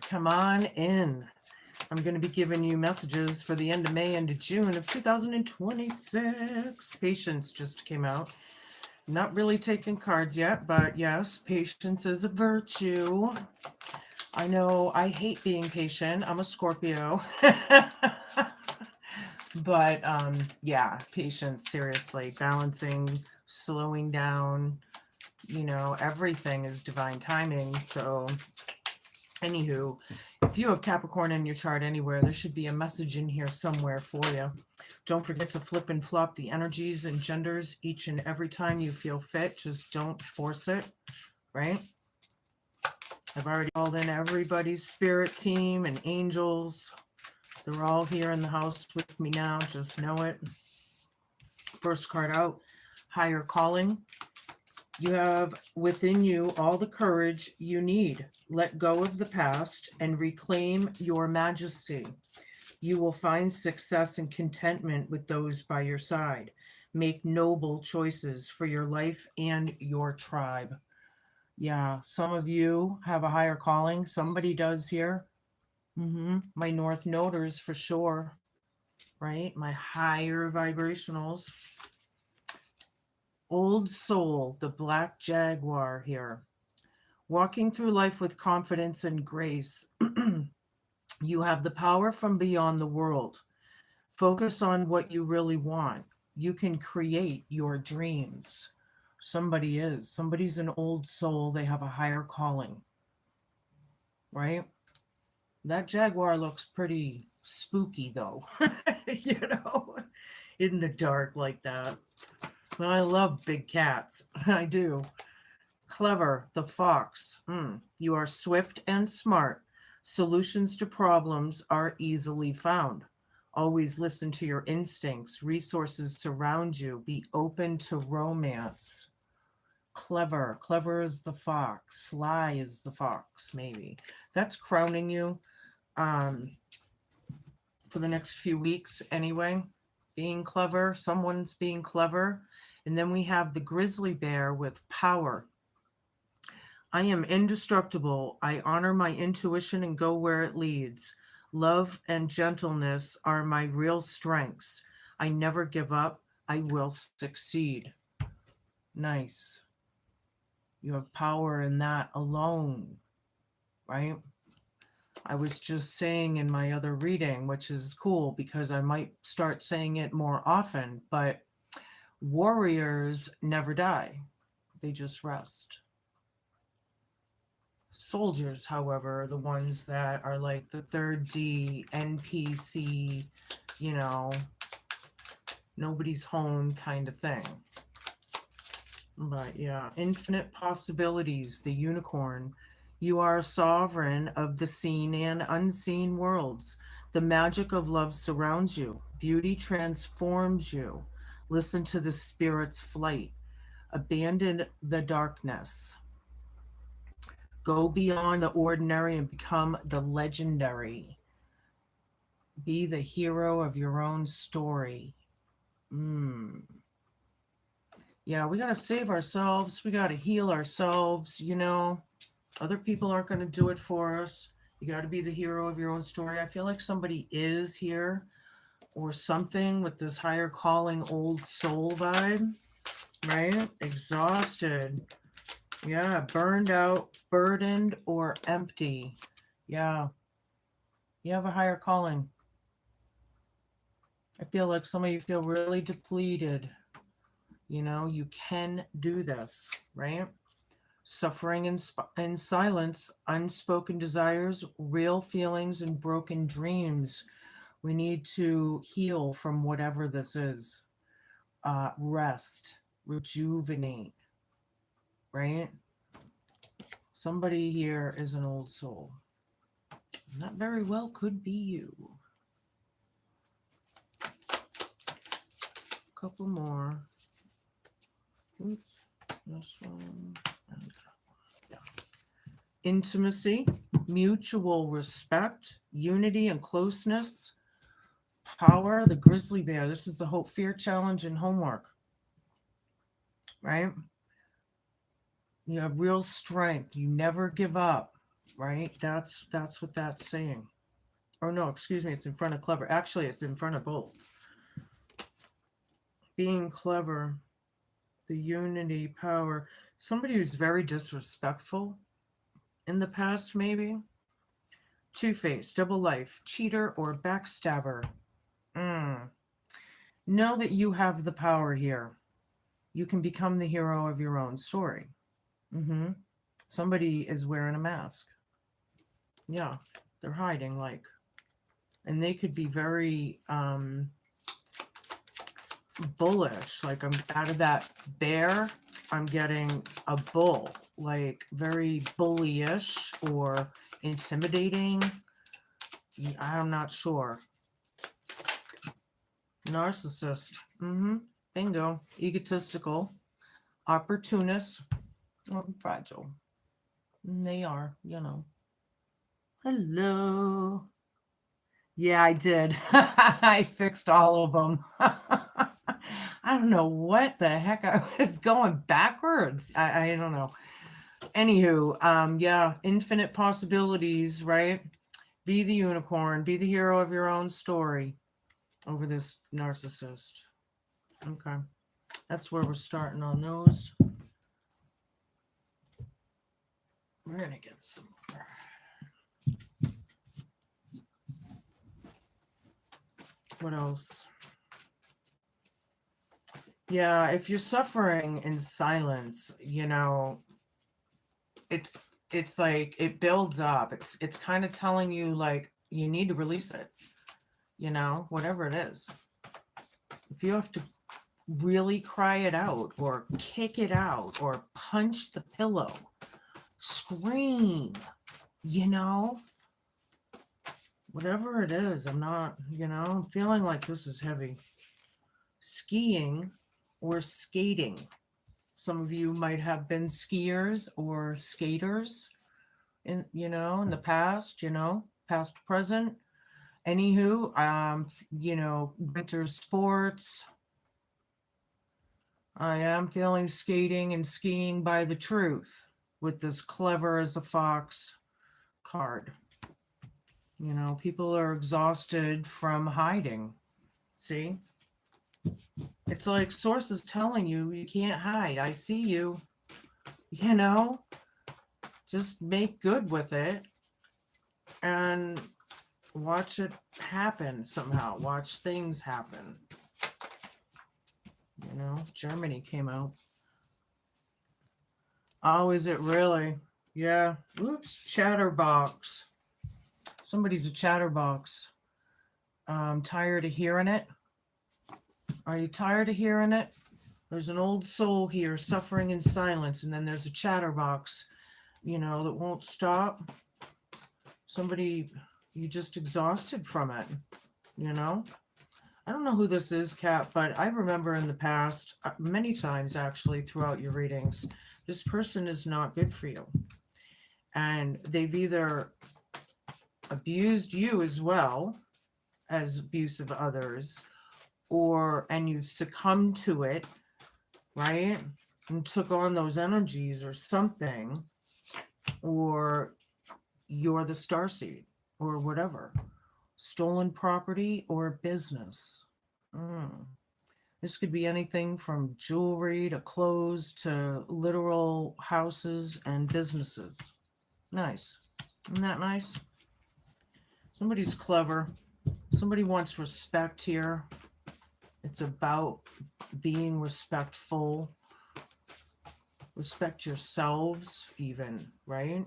Come on in. I'm going to be giving you messages for the end of May into June of 2026. Patience just came out. Not really taking cards yet, but yes, patience is a virtue. I know I hate being patient. I'm a Scorpio. But yeah, patience, seriously. Balancing, slowing down, everything is divine timing. So anywho, if you have Capricorn in your chart anywhere, there should be a message in here somewhere for you. Don't forget to flip and flop the energies and genders each and every time you feel fit. Just don't force it, right? I've already called in everybody's spirit team and angels. They're all here in the house with me now. Just know it. First card out, higher calling. You have within you all the courage you need. Let go of the past and reclaim your majesty. You will find success and contentment with those by your side. Make noble choices for your life and your tribe. Yeah, some of you have a higher calling. Somebody does here. My North Noders for sure, right? My higher vibrationals. Old soul, the black jaguar here. Walking through life with confidence and grace. You have the power from beyond the world. Focus on what you really want. You can create your dreams. Somebody's an old soul. They have a higher calling, right? That jaguar looks pretty spooky though, in the dark like that. Well, I love big cats. I do. Clever, the fox. You are swift and smart. Solutions to problems are easily found. Always listen to your instincts. Resources surround you. Be open to romance. Clever. Clever is the fox. Sly is the fox, maybe. That's crowning you for the next few weeks anyway. Being clever. Someone's being clever. And then we have the grizzly bear with power. I am indestructible. I honor my intuition and go where it leads. Love and gentleness are my real strengths. I never give up. I will succeed. Nice. You have power in that alone, right? I was just saying in my other reading, which is cool because I might start saying it more often, but warriors never die. They just rest. Soldiers, however, are the ones that are like the third D, NPC, nobody's home kind of thing. But yeah, infinite possibilities, the unicorn. You are sovereign of the seen and unseen worlds. The magic of love surrounds you. Beauty transforms you. Listen to the spirit's flight. Abandon the darkness. Go beyond the ordinary and become the legendary. Be the hero of your own story. Yeah, we got to save ourselves. We got to heal ourselves, Other people aren't going to do it for us. You got to be the hero of your own story. I feel like somebody is here or something with this higher calling old soul vibe, right? Exhausted. Yeah, burned out, burdened, or empty. Yeah. You have a higher calling. I feel like some of you feel really depleted. You can do this, right? Suffering in silence, unspoken desires, real feelings, and broken dreams. We need to heal from whatever this is. Rest, rejuvenate, right? Somebody here is an old soul. And that very well could be you. A couple more. Oops, this one. And that one. Yeah. Intimacy, mutual respect, unity and closeness, power, the grizzly bear. This is the hope, fear, challenge, and homework. Right? You have real strength. You never give up. right? That's what that's saying. Oh no, excuse me, it's in front of clever. Actually, it's in front of both. Being clever, the unity, power. Somebody who's very disrespectful in the past, maybe. Two-faced, double life, cheater, or backstabber. Know that you have the power here. You can become the hero of your own story. Somebody is wearing a mask. Yeah, they're hiding, like, and they could be very bullish. Like, I'm out of that bear, I'm getting a bull, like very bullyish or intimidating. I'm not sure. Narcissist. Bingo. Egotistical. Opportunist. Or fragile. They are, you know. Hello. Yeah, I did. I fixed all of them. I don't know what the heck I was going backwards. I don't know. Anywho, yeah, infinite possibilities, right? Be the unicorn, be the hero of your own story over this narcissist. Okay. That's where we're starting on those. We're going to get some more. What else? Yeah, if you're suffering in silence, you know, it's like it builds up. It's kind of telling you, like, you need to release it, you know, whatever it is. If you have to really cry it out or kick it out or punch the pillow, scream, you know, whatever it is. I'm not, you know, I'm feeling like this is heavy. Skiing or skating. Some of you might have been skiers or skaters in, you know, in the past, you know, past, present. Anywho, you know, winter sports. I am feeling skating and skiing by the truth with this clever as a fox card. You know, people are exhausted from hiding. See? It's like sources telling you, you can't hide. I see you. You know? Just make good with it and watch it happen somehow. Watch things happen. You know, Germany came out. Oh, is it really? Yeah. Oops. Chatterbox. Somebody's a chatterbox. Tired of hearing it? Are you tired of hearing it? There's an old soul here suffering in silence, and then there's a chatterbox, you know, that won't stop. Somebody, you just exhausted from it, you know? I don't know who this is, Kat, but I remember in the past, many times actually throughout your readings, this person is not good for you. And they've either abused you as well as abuse of others, and you've succumbed to it, right? And took on those energies or something, or you're the starseed or whatever. Stolen property or business. This could be anything from jewelry to clothes to literal houses and businesses. Nice. Isn't that nice? Somebody's clever. Somebody wants respect here. It's about being respectful. Respect yourselves even, right?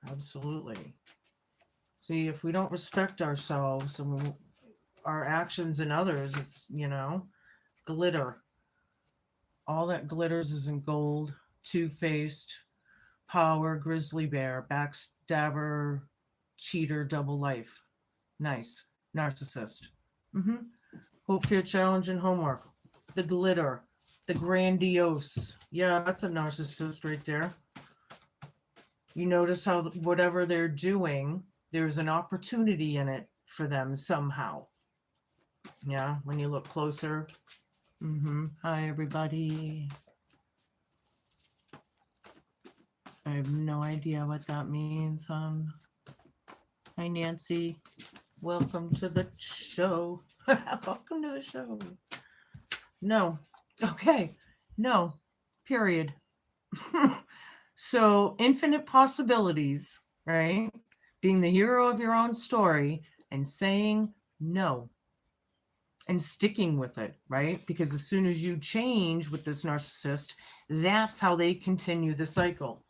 Absolutely. See, if we don't respect ourselves and our actions and others, it's, you know, glitter. All that glitters isn't gold. Two-faced, power, grizzly bear, backstabber, cheater, double life. Nice. Narcissist. Hope, fear, challenge, and homework. The glitter. The grandiose. Yeah, that's a narcissist right there. You notice how whatever they're doing, there's an opportunity in it for them somehow. Yeah, when you look closer. Hi, everybody. I have no idea what that means, hon. Hi, Nancy. Welcome to the show. Welcome to the show. No. Okay. No. Period. So, infinite possibilities, right? Being the hero of your own story and saying no and sticking with it, right? Because as soon as you change with this narcissist, that's how they continue the cycle.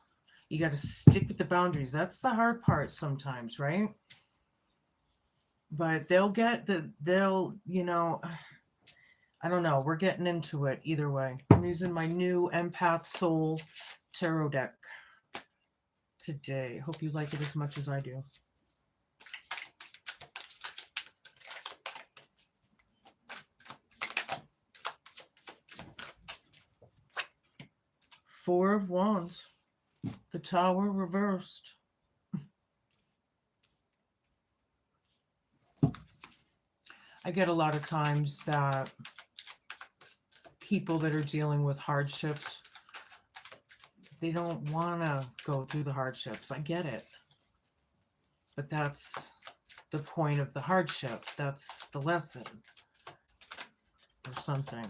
You got to stick with the boundaries. That's the hard part sometimes, right? But they'll, I don't know. We're getting into it either way. I'm using my new Empath Soul Tarot deck today. Hope you like it as much as I do. Four of Wands. The Tower reversed. I get a lot of times that people that are dealing with hardships, they don't want to go through the hardships. I get it. But that's the point of the hardship. That's the lesson or something.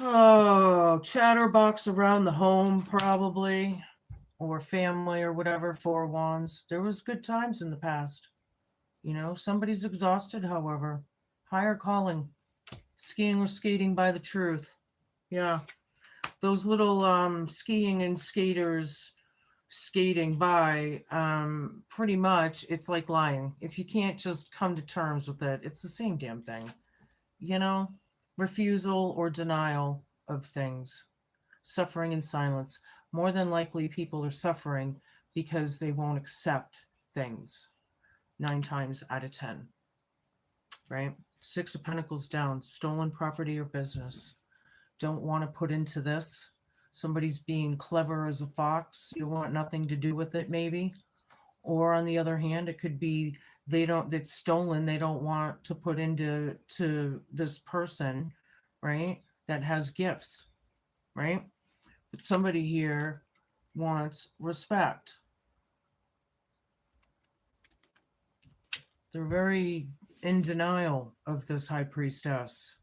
Oh, chatterbox around the home probably, or family or whatever, Four of Wands. There was good times in the past. Somebody's exhausted, however. Higher calling. Skiing or skating by the truth. Yeah. Those little skiing and skaters skating by, pretty much it's like lying. If you can't just come to terms with it, it's the same damn thing. Refusal or denial of things. Suffering in silence. More than likely people are suffering because they won't accept things 9 times out of 10. Right? 6 of Pentacles down. Stolen property or business. Don't want to put into this. Somebody's being clever as a fox. You want nothing to do with it, maybe. Or on the other hand, it could be it's stolen. They don't want to put into this person, right? That has gifts, right? But somebody here wants respect. They're very in denial of this High Priestess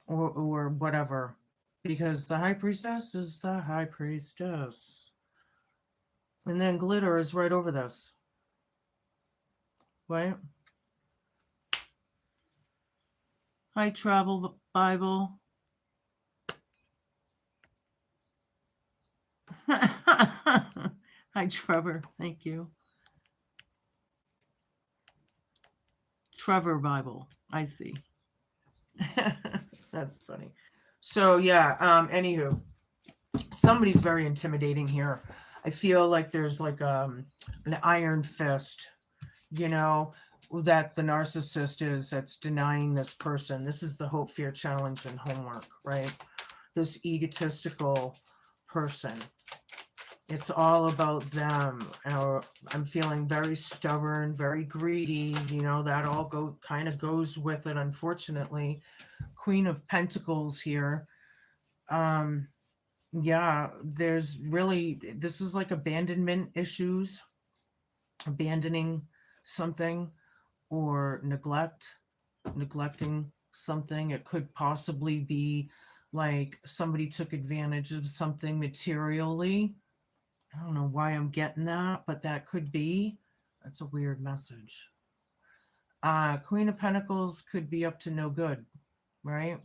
or whatever, because the High Priestess is the High Priestess. And then glitter is right over this. Right? Hi, Travel Bible. Hi, Trevor. Thank you. Trevor Bible. I see. That's funny. So, yeah. Anywho, somebody's very intimidating here. I feel like there's like an iron fist, that the narcissist is, that's denying this person. This is the hope, fear, challenge, and homework, right? This egotistical person. It's all about them. I'm feeling very stubborn, very greedy. That all kind of goes with it, unfortunately. Queen of Pentacles here. Yeah, this is like abandonment issues, abandoning something, or neglecting something. It could possibly be like somebody took advantage of something materially. I don't know why I'm getting that, but that could be. That's a weird message. Queen of Pentacles could be up to no good, right?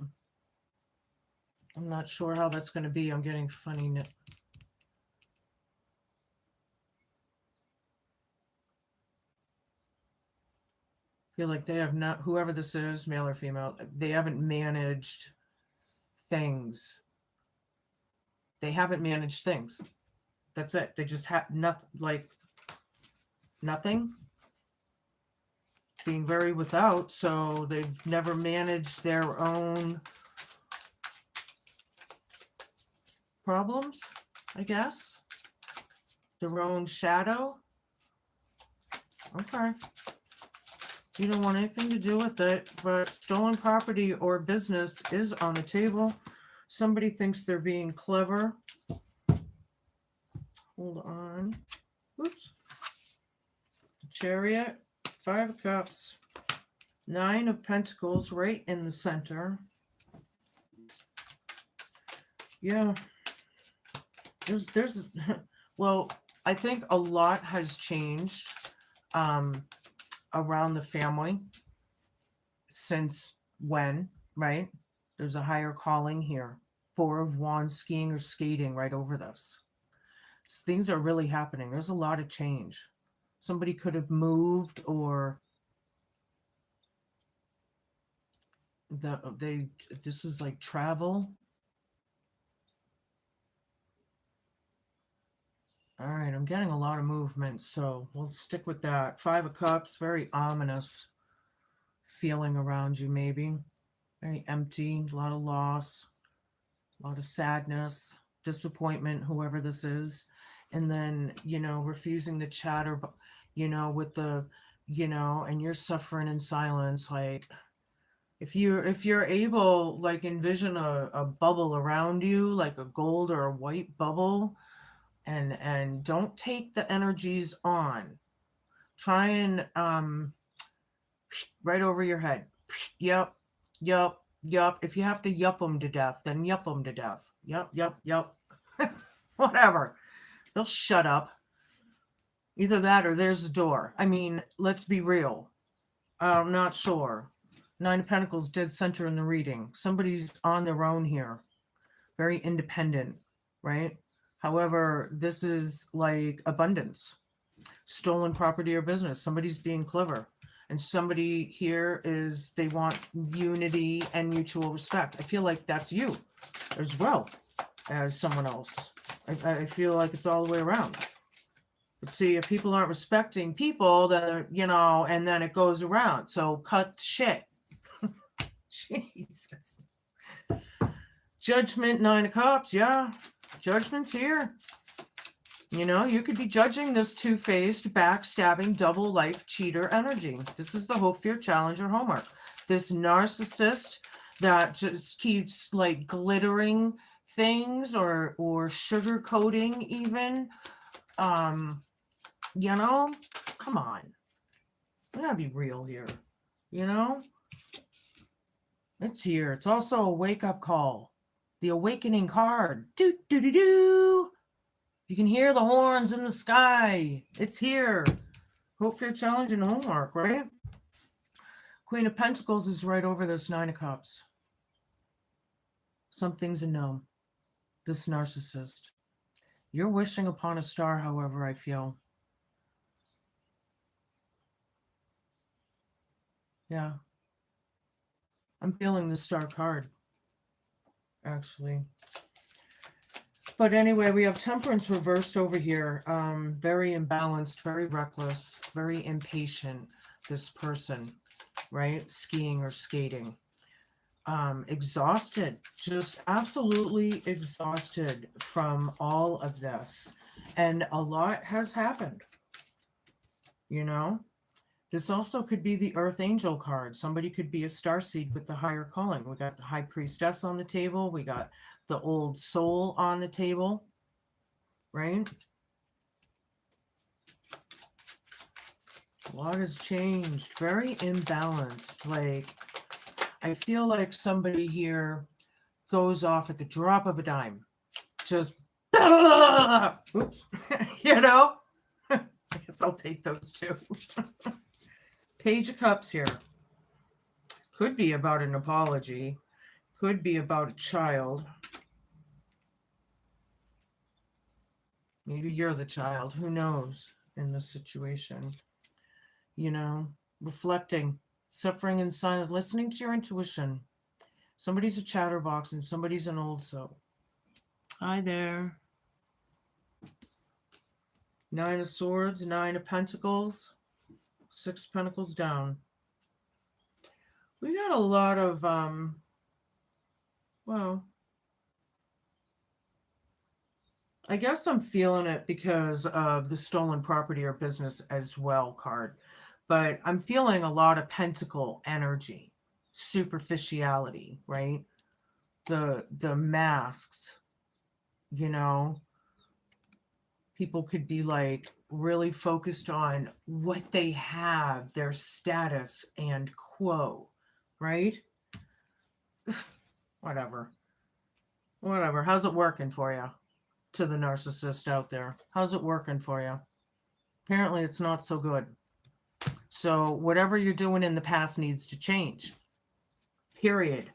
I'm not sure how that's going to be. I'm getting funny. Feel like they have not, whoever this is, male or female, they haven't managed things. They haven't managed things. That's it. They just have nothing. Being very without, so they've never managed their own problems, I guess. Their own shadow. Okay. You don't want anything to do with it, but stolen property or business is on the table. Somebody thinks they're being clever Hold on. Oops. Chariot, 5 of Cups, 9 of Pentacles right in the center. Yeah. There's well, I think a lot has changed around the family since when, right? There's a higher calling here. 4 of Wands, skiing or skating right over this. Things are really happening. There's a lot of change. Somebody could have moved, or this is like travel. All right, I'm getting a lot of movement, so we'll stick with that. 5 of Cups, very ominous feeling around you, maybe. Very empty, a lot of loss, a lot of sadness, disappointment, whoever this is. And then, refusing the chatter, with the, and you're suffering in silence. Like, if you're able, like, envision a bubble around you, like a gold or a white bubble, and don't take the energies on. Try and right over your head. Yep, yep, yep. If you have to yup them to death, then yup them to death. Yep, yep, yep. Whatever. They'll shut up. Either that or there's the door. I mean, let's be real. I'm not sure. 9 of Pentacles, dead center in the reading. Somebody's on their own here. Very independent, right? However, this is like abundance, stolen property or business. Somebody's being clever. And somebody here they want unity and mutual respect. I feel like that's you as well as someone else. I feel like it's all the way around. But see, if people aren't respecting people, then, and then it goes around. So cut shit. Jesus. Judgment, 9 of Cups. Yeah. Judgment's here. You could be judging this two-faced, backstabbing, double life cheater energy. This is the hope, fear, challenge, or homework. This narcissist that just keeps like glittering things or sugarcoating even. Come on. We gotta be real here. It's here. It's also a wake-up call. The awakening card. Do do do do. You can hear the horns in the sky. It's here. Hope, fear, challenge, and homework, right? Queen of Pentacles is right over this 9 of Cups. Something's a no. This narcissist. You're wishing upon a star, however, I feel. Yeah. I'm feeling the star card, actually. But anyway, we have Temperance reversed over here. Very imbalanced, very reckless, very impatient, this person, right? Skiing or skating. Exhausted, just absolutely exhausted from all of this. And a lot has happened, This also could be the Earth Angel card. Somebody could be a starseed with the higher calling. We got the High Priestess on the table. We got the Old Soul on the table, right? A lot has changed. Very imbalanced. Like, I feel like somebody here goes off at the drop of a dime. Just, oops, I guess I'll take those two. Page of Cups here. Could be about an apology. Could be about a child. Maybe you're the child. Who knows in this situation? Reflecting, suffering in silence, listening to your intuition. Somebody's a chatterbox and somebody's an old soul. Hi there. 9 of Swords, 9 of Pentacles, 6 of Pentacles down. We got a lot of, I guess I'm feeling it because of the stolen property or business as well card. But I'm feeling a lot of pentacle energy, superficiality, right? The masks, People could be like really focused on what they have, their status and quo, right? Whatever. Whatever. How's it working for you? To the narcissist out there. How's it working for you? Apparently, it's not so good. So, whatever you're doing in the past needs to change. Period.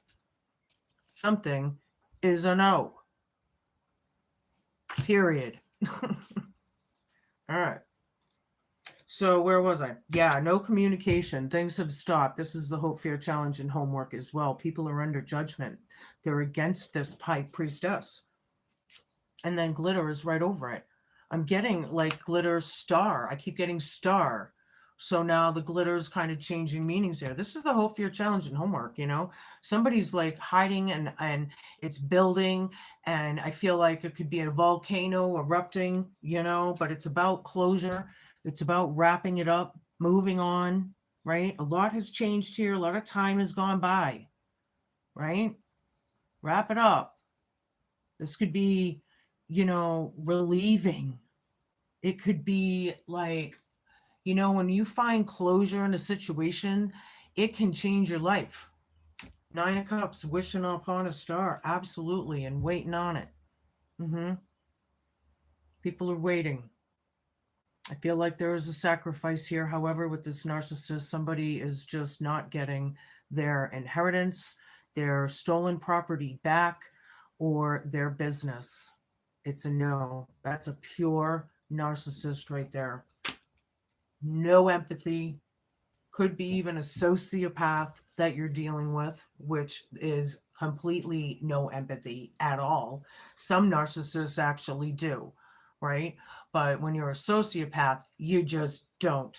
Something is a no. Period. All right. So, where was I? Yeah, no communication. Things have stopped. This is the Hope, Fear, Challenge, and homework as well. People are under judgment. They're against this high priestess. And then glitter is right over it. I'm getting like glitter star. I keep getting star. So now the glitter's kind of changing meanings here. This is the Hope, Fear, Challenge, and homework, you know? Somebody's like hiding and it's building, and I feel like it could be a volcano erupting, you know, but it's about closure. It's about wrapping it up, moving on, right? A lot has changed here. A lot of time has gone by, right? Wrap it up. This could be, you know, relieving. It could be like, you know, when you find closure in a situation, it can change your life. 9 of Cups, wishing upon a star, absolutely, and waiting on it. People are waiting. I feel like there is a sacrifice here. However, with this narcissist, somebody is just not getting their inheritance, their stolen property back, or their business. It's a no. That's a pure narcissist right there. No empathy. Could be even a sociopath that you're dealing with, which is completely no empathy at all. Some narcissists actually do, right? But when you're a sociopath, you just don't.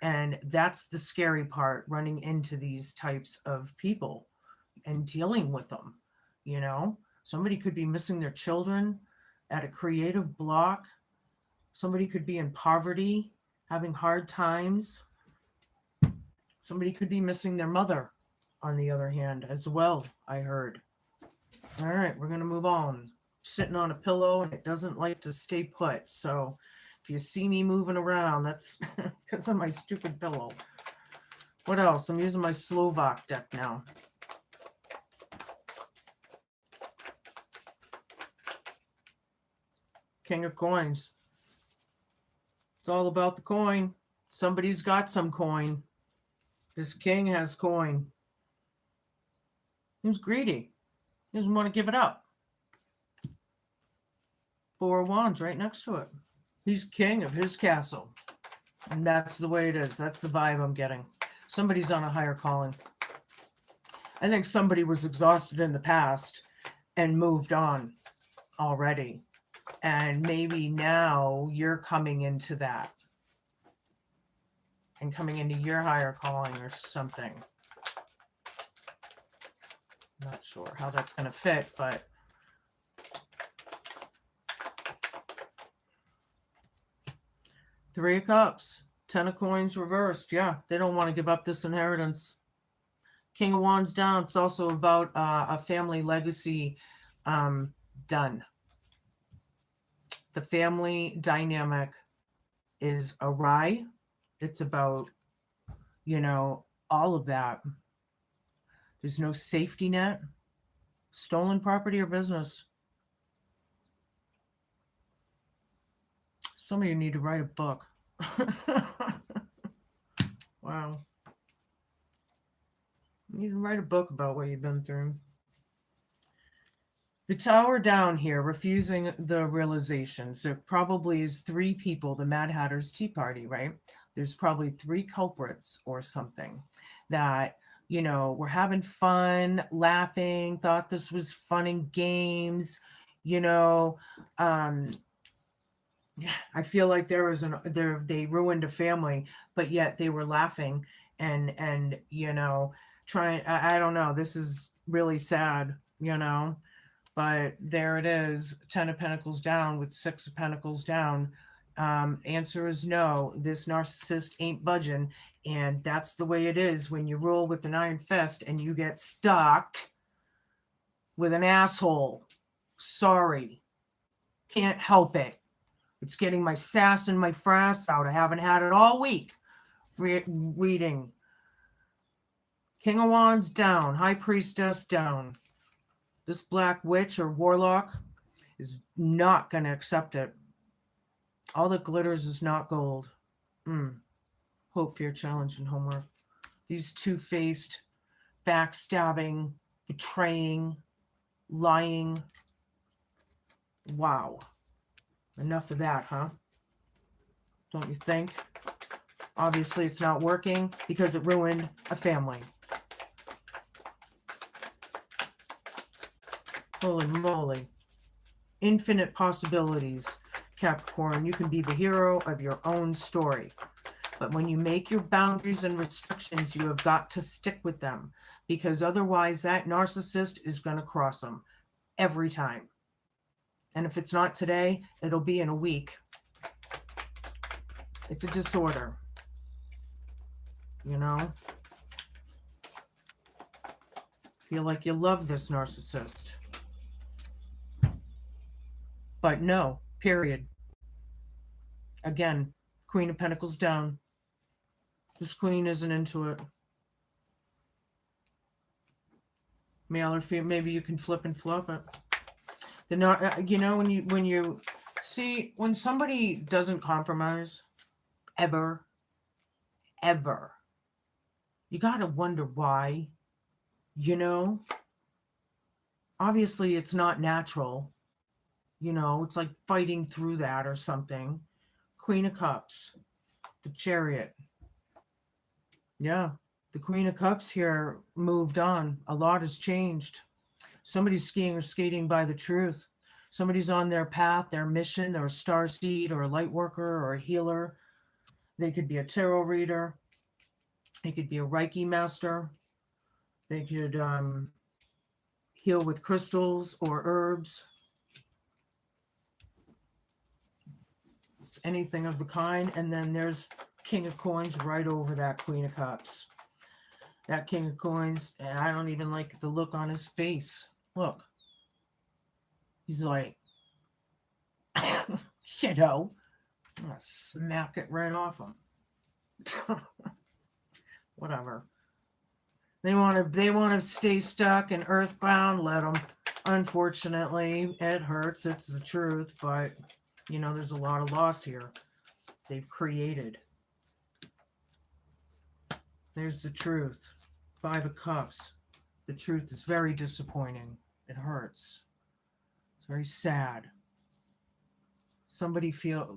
And that's the scary part, running into these types of people and dealing with them. You know, somebody could be missing their children, at a creative block. Somebody could be in poverty, having hard times. Somebody could be missing their mother, on the other hand, as well, I heard. All right, we're going to move on. Sitting on a pillow, and it doesn't like to stay put. So if you see me moving around, that's because of my stupid pillow. What else? I'm using my Slovak deck now. King of Coins. It's all about the coin. Somebody's got some coin. This king has coin. He's greedy. He doesn't want to give it up. 4 of Wands right next to it. He's king of his castle. And that's the way it is. That's the vibe I'm getting. Somebody's on a higher calling. I think somebody was exhausted in the past and moved on already. And maybe now you're coming into that. And coming into your higher calling or something. Not sure how that's going to fit, but Three of Cups, 10 of Coins reversed. Yeah, they don't want to give up this inheritance. King of Wands down. It's also about a family legacy done. The family dynamic is awry. It's about, you know, all of that. There's no safety net. Stolen property or business. Some of you need to write a book. Wow. You need to write a book about what you've been through. The Tower down here, refusing the realizations. There probably is 3 people, the Mad Hatter's Tea Party, right? There's probably 3 culprits or something that, you know, were having fun, laughing, thought this was fun and games, you know. I feel like they ruined a family, but yet they were laughing and you know, trying. I don't know. This is really sad, you know. But there it is, 10 of Pentacles down with 6 of Pentacles down. Answer is no. This narcissist ain't budging. And that's the way it is when you roll with an iron fist and you get stuck with an asshole. Sorry. Can't help it. It's getting my sass and my frass out. I haven't had it all week. Reading. King of Wands down. High Priestess down. This black witch or warlock is not going to accept it. All that glitters is not gold. Hope, fear, challenge, and homework. These two-faced, backstabbing, betraying, lying. Wow. Enough of that, huh? Don't you think? Obviously, it's not working because it ruined a family. Holy moly. Infinite possibilities, Capricorn. You can be the hero of your own story. But when you make your boundaries and restrictions, you have got to stick with them, because otherwise that narcissist is going to cross them every time. And if it's not today, it'll be in a week. It's a disorder. You know? Feel like you love this narcissist. But no, period. Again, Queen of Pentacles down. This queen isn't into it. Male or female, maybe you can flip and flop it. You know, when you see, when somebody doesn't compromise, ever, you gotta wonder why. You know, obviously it's not natural. You know, it's like fighting through that or something. Queen of Cups, the Chariot. Yeah, the Queen of Cups here moved on. A lot has changed. Somebody's skiing or skating by the truth. Somebody's on their path, their mission. They're a starseed or a light worker or a healer. They could be a tarot reader. They could be a Reiki master. They could heal with crystals or herbs. It's anything of the kind. And then there's King of Coins right over that Queen of Cups. That King of Coins, and I don't even like the look on his face. Look. He's like, you know, I'm going to smack it right off him. Whatever. They want to stay stuck and earthbound. Let them. Unfortunately, it hurts. It's the truth. But, you know, there's a lot of loss here. They've created. There's the truth. 5 of Cups. The truth is very disappointing. It hurts. It's very sad.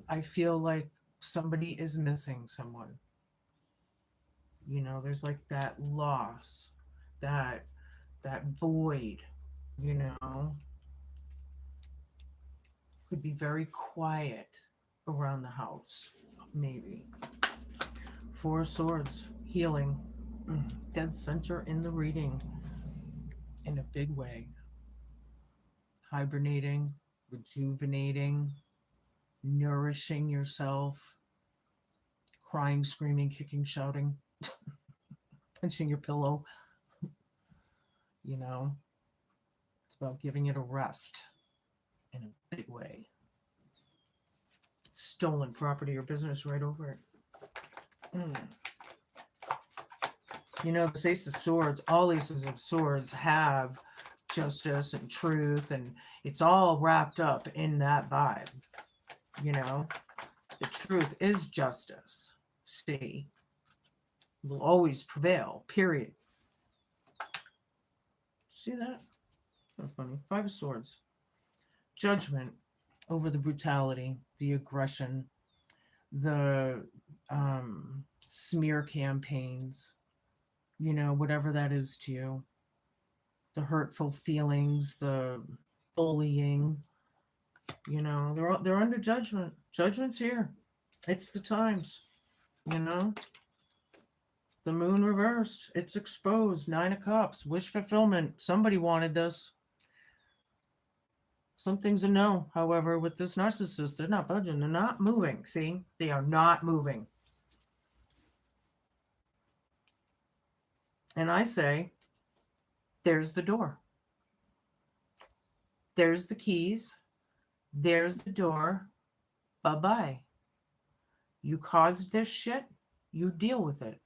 I feel like somebody is missing someone. You know, there's like that loss, that void, you know. Could be very quiet around the house, maybe. 4 of Swords, healing. Dead center in the reading in a big way. Hibernating, rejuvenating, nourishing yourself, crying, screaming, kicking, shouting, punching your pillow. You know, it's about giving it a rest in a big way. Stolen property or business right over it. You know, this Ace of Swords, all Aces of Swords have justice and truth, and it's all wrapped up in that vibe. You know, the truth is justice. See, will always prevail, period. See that? So funny. 5 of Swords. Judgment over the brutality, the aggression, the smear campaigns, you know, whatever that is to you. The hurtful feelings, the bullying, you know, they're under judgment. Judgment's here. It's the times, you know. The moon reversed. It's exposed. 9 of Cups. Wish fulfillment. Somebody wanted this. Some things a no. However, with this narcissist, they're not budging. They're not moving. See? They are not moving. And I say, there's the door. There's the keys. There's the door. Bye-bye. You caused this shit, you deal with it.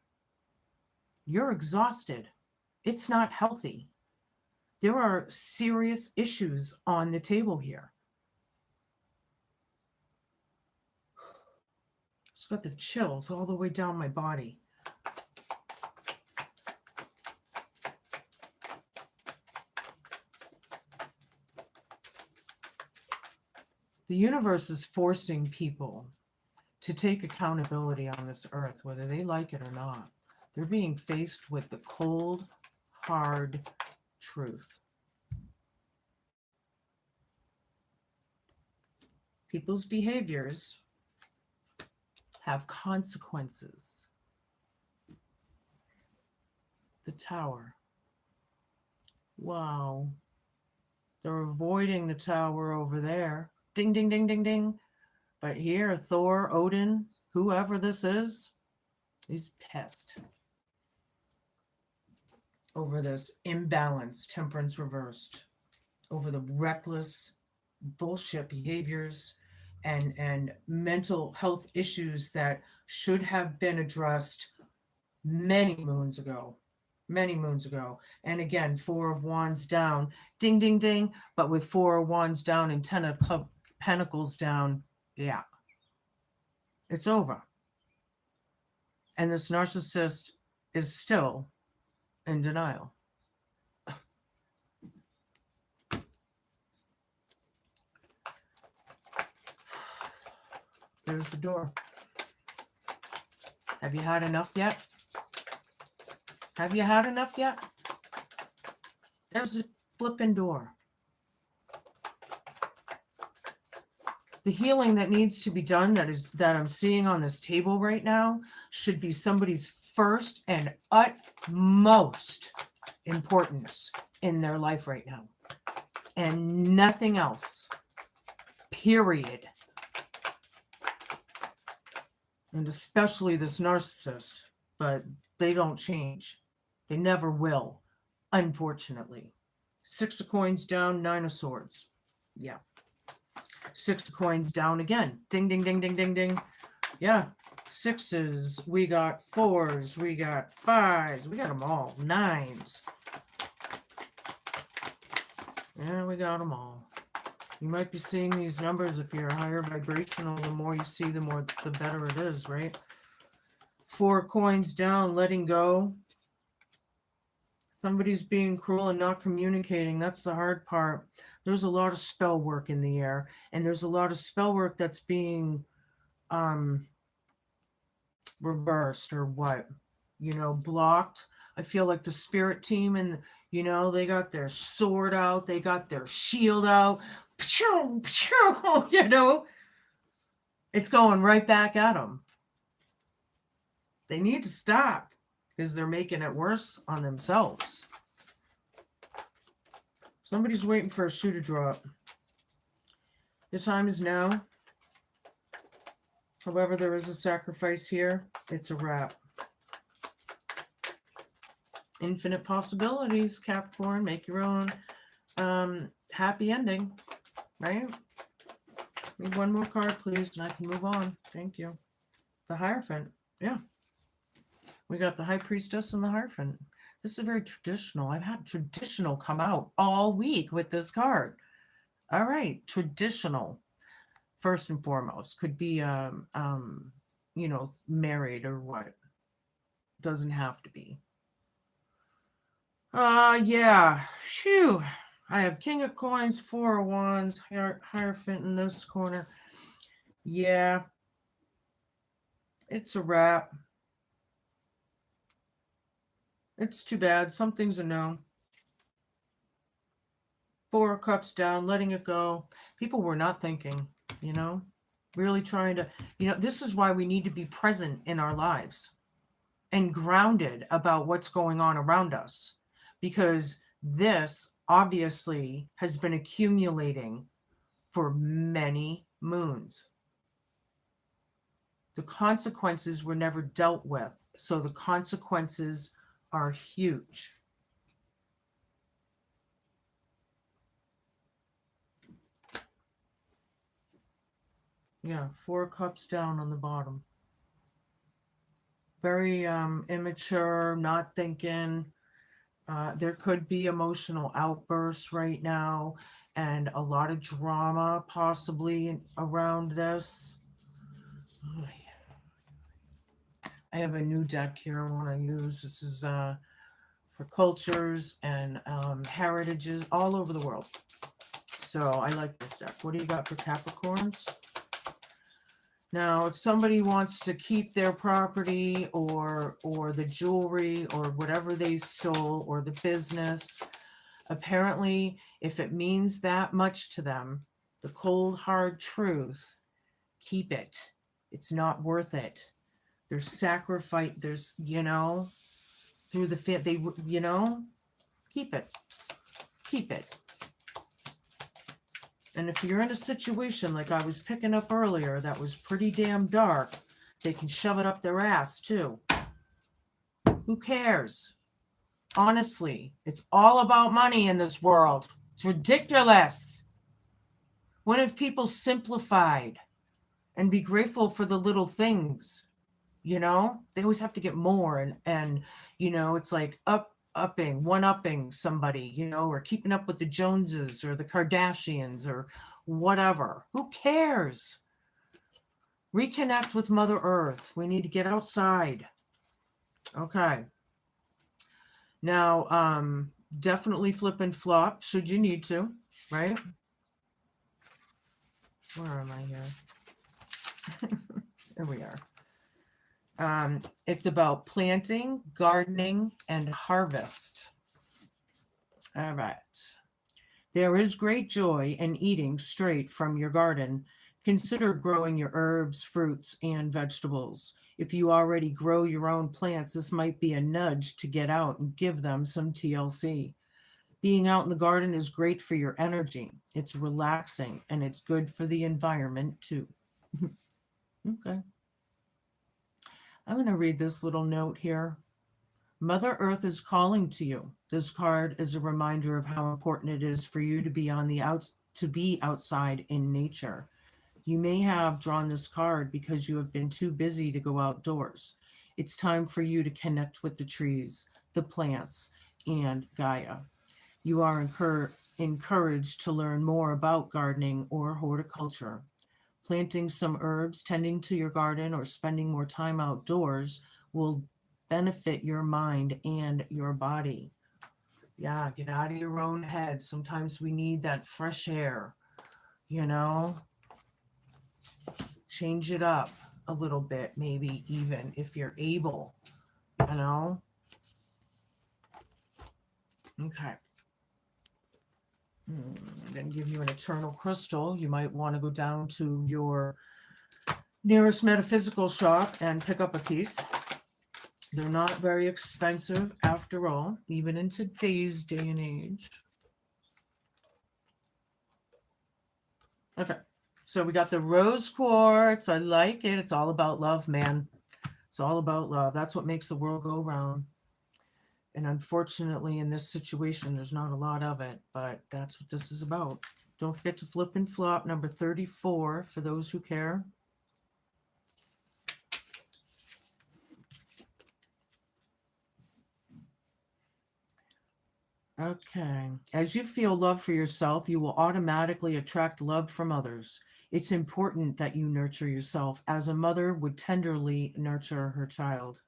You're exhausted. It's not healthy. There are serious issues on the table here. Just got the chills all the way down my body. The universe is forcing people to take accountability on this earth, whether they like it or not. They're being faced with the cold, hard truth. People's behaviors have consequences. The Tower. Wow. They're avoiding the Tower over there. Ding, ding, ding, ding, ding. But here, Thor, Odin, whoever this is, he's pissed over this imbalance, temperance reversed, over the reckless bullshit behaviors and mental health issues that should have been addressed many moons ago. And again, 4 of Wands down, ding, ding, ding. But with 4 of Wands down and 10 of Pentacles down, yeah, it's over. And this narcissist is still in denial. There's the door. Have you had enough yet? Have you had enough yet? There's the flipping door. The healing that needs to be done, that I'm seeing on this table right now, should be somebody's first and utmost importance in their life right now. And nothing else. Period. And especially this narcissist. But they don't change. They never will, unfortunately. 6 of Coins down, 9 of Swords. Yeah. 6 of Coins down again. Ding, ding, ding, ding, ding, ding. Yeah. 6s. We got 4s. We got 5s. We got them all. 9s. Yeah, we got them all. You might be seeing these numbers if you're higher vibrational. The more you see, the better it is, right? 4 coins down, letting go. Somebody's being cruel and not communicating. That's the hard part. There's a lot of spell work in the air, and there's a lot of spell work that's being reversed or what, blocked. I feel like the spirit team, and they got their sword out, they got their shield out. It's going right back at them. They need to stop because they're making it worse on themselves. Somebody's waiting for a shoe to drop. The time is now. However, there is a sacrifice here. It's a wrap. Infinite possibilities, Capricorn. Make your own happy ending, right? Need one more card, please, and I can move on. Thank you. The Hierophant. Yeah. We got the High Priestess and the Hierophant. This is very traditional. I've had traditional come out all week with this card. All right. Traditional. First and foremost. Could be, married or what. Doesn't have to be. Yeah. Phew. I have King of Coins, 4 of Wands, Hierophant in this corner. Yeah. It's a wrap. It's too bad. Some things are no. 4 of Cups down, letting it go. People were not thinking, really trying to, this is why we need to be present in our lives and grounded about what's going on around us, because this obviously has been accumulating for many moons. The consequences were never dealt with, so the consequences are huge. Yeah, 4 cups down on the bottom. Very immature, not thinking. There could be emotional outbursts right now and a lot of drama possibly around this. I have a new deck here I want to use. This is for cultures and heritages all over the world. So I like this deck. What do you got for Capricorns? Now, if somebody wants to keep their property or the jewelry or whatever they stole or the business, apparently, if it means that much to them, the cold hard truth, keep it. It's not worth it. There's sacrifice. There's, through the fit. They, keep it. Keep it. And if you're in a situation like I was picking up earlier that was pretty damn dark, they can shove it up their ass too. Who cares? Honestly, it's all about money in this world. It's ridiculous. When have people simplified and be grateful for the little things? They always have to get more and it's like one-upping somebody, or keeping up with the Joneses or the Kardashians or whatever. Who cares? Reconnect with Mother Earth. We need to get outside. Okay. Now, definitely flip and flop should you need to, right? Where am I here? There we are. It's about planting, gardening, and harvest. All right. There is great joy in eating straight from your garden. Consider growing your herbs, fruits, and vegetables. If you already grow your own plants, this might be a nudge to get out and give them some TLC. Being out in the garden is great for your energy. It's relaxing and it's good for the environment too. Okay. I'm going to read this little note here. Mother Earth is calling to you. This card is a reminder of how important it is for you to be outside in nature. You may have drawn this card because you have been too busy to go outdoors. It's time for you to connect with the trees, the plants, and Gaia. You are encouraged to learn more about gardening or horticulture. Planting some herbs, tending to your garden, or spending more time outdoors will benefit your mind and your body. Yeah, get out of your own head. Sometimes we need that fresh air, Change it up a little bit, maybe even if you're able, Okay. I'm going to give you an eternal crystal. You might want to go down to your nearest metaphysical shop and pick up a piece. They're not very expensive after all, even in today's day and age. Okay, so we got the rose quartz. I like it. It's all about love, man. It's all about love. That's what makes the world go round. And unfortunately, in this situation, there's not a lot of it, but that's what this is about. Don't forget to flip and flop number 34 for those who care. Okay. As you feel love for yourself, you will automatically attract love from others. It's important that you nurture yourself as a mother would tenderly nurture her child.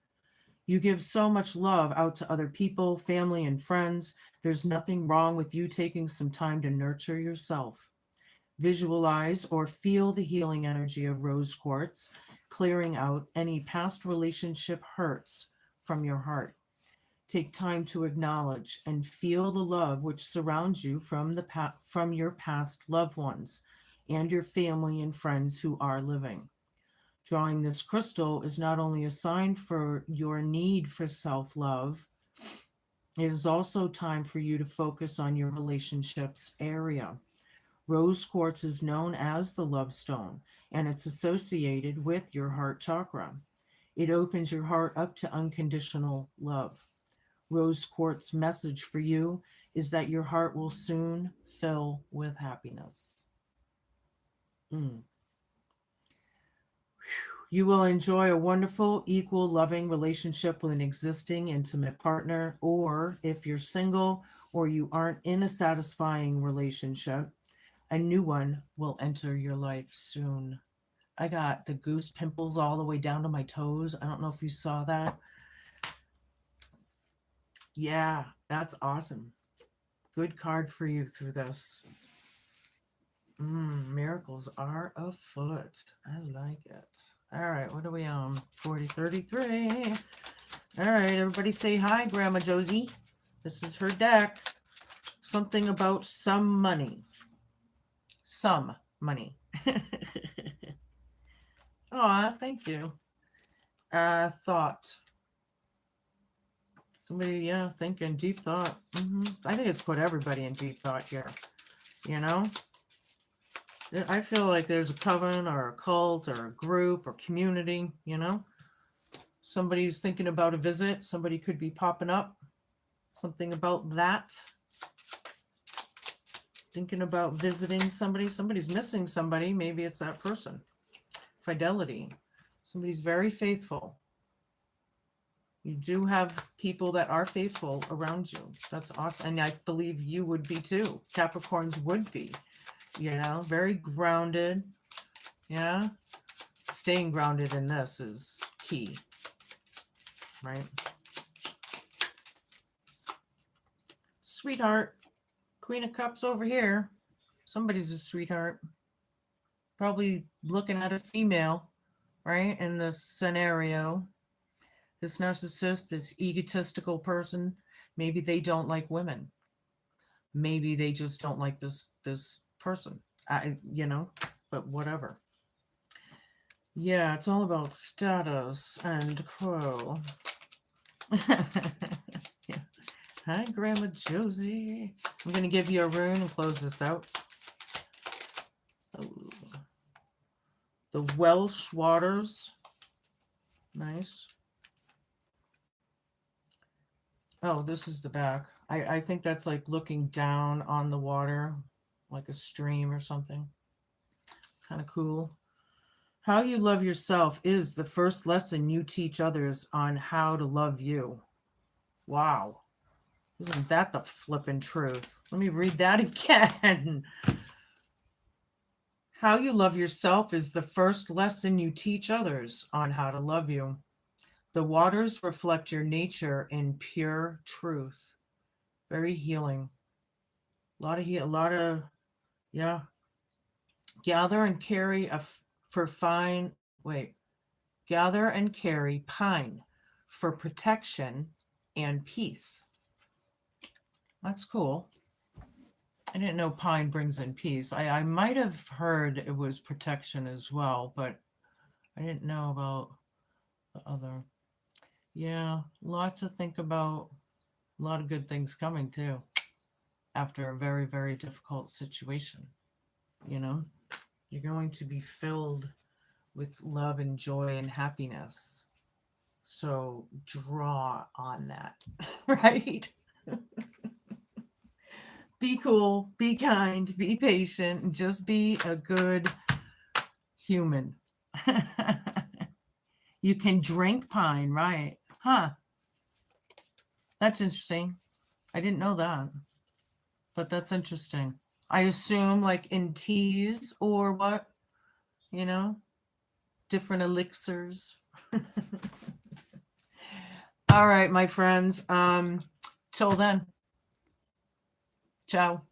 You give so much love out to other people, family, and friends. There's nothing wrong with you taking some time to nurture yourself. Visualize or feel the healing energy of rose quartz, clearing out any past relationship hurts from your heart. Take time to acknowledge and feel the love which surrounds you from your past loved ones and your family and friends who are living. Drawing this crystal is not only a sign for your need for self-love, it is also time for you to focus on your relationships area. Rose quartz is known as the love stone, and it's associated with your heart chakra. It opens your heart up to unconditional love. Rose quartz message for you is that your heart will soon fill with happiness. You will enjoy a wonderful, equal, loving relationship with an existing intimate partner, or if you're single or you aren't in a satisfying relationship, a new one will enter your life soon. I got the goose pimples all the way down to my toes. I don't know if you saw that. Yeah, that's awesome. Good card for you through this. Miracles are afoot. I like it. All right, what are we on? 4033. All right, everybody say hi, Grandma Josie. This is her deck. Something about some money. Some money. Aw, thank you. Thought. Somebody, yeah, thinking deep thought. I think it's put everybody in deep thought here. You know? I feel like there's a coven or a cult or a group or community, you know? Somebody's thinking about a visit. Somebody could be popping up. Something about that. Thinking about visiting somebody. Somebody's missing somebody. Maybe it's that person. Fidelity. Somebody's very faithful. You do have people that are faithful around you. That's awesome. And I believe you would be too. Capricorns would be. You know, very grounded. Yeah. Staying grounded in this is key. Right? Sweetheart. Queen of Cups over here. Somebody's a sweetheart. Probably looking at a female, right? In this scenario. This narcissist, this egotistical person, maybe they don't like women. Maybe they just don't like this person. You know, but whatever. Yeah, it's all about status and quo. Yeah. Hi, Grandma Josie. I'm going to give you a rune and close this out. Oh. The Welsh waters. Nice. Oh, this is the back. I think that's like looking down on the water, like a stream or something. Kind of cool. How you love yourself is the first lesson you teach others on how to love you. Wow. Isn't that the flippin' truth? Let me read that again. How you love yourself is the first lesson you teach others on how to love you. The waters reflect your nature in pure truth. Very healing. A lot of, yeah. Gather and carry gather and carry pine for protection and peace. That's cool. I didn't know pine brings in peace. I might have heard it was protection as well, but I didn't know about the other. Yeah, a lot to think about. A lot of good things coming too after a very, very difficult situation. You know, you're going to be filled with love and joy and happiness. So draw on that, right? Be cool, be kind, be patient, and just be a good human. You can drink pine, right? Huh. That's interesting. I didn't know that, but that's interesting. I assume like in teas or what, you know, different elixirs. All right, my friends. Till then. Ciao.